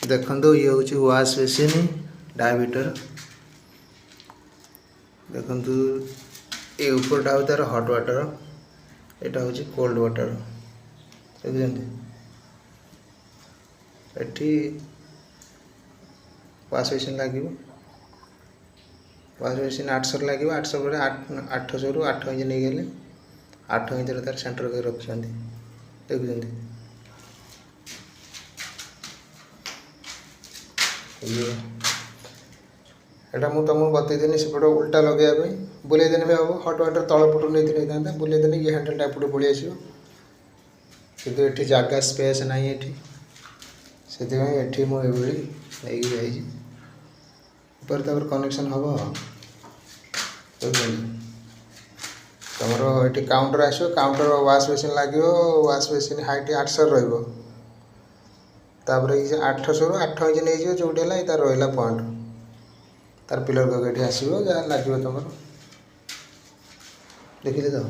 देखो ये हूँ वाश बेसिन डायमीटर देखो ये ऊपरटा हूँ तार हट वाटर यहाँ हूँ कोल्ड वाटर देखते एटी वाश बेसिन लगे वाश बेसिन 800 लगे 800 पर 800 रु 8 इंच नहीं गले 8 इंच तार सेंटर कर रखते देखते एटा मुझे तुमको बतईदेनी सेपटे उल्टा लगे बुलेदेने भी हम हट वाटर तल पटू नहीं था बुलेदेने ये हैंडलटा एपटू पलि आस कितु ये जगह स्पेस ना ये से मुझे नहीं कनेक्शन हम तुम ये काउंटर आसो काउंटर वाश बेसिन लगे वाश बेसिन हाइट 800 रपर ये 800 रु 8 इंच नहीं जो है तार रहा पॉइंट तार पिलर ये आसो जहाँ लगे तुम देखिले तो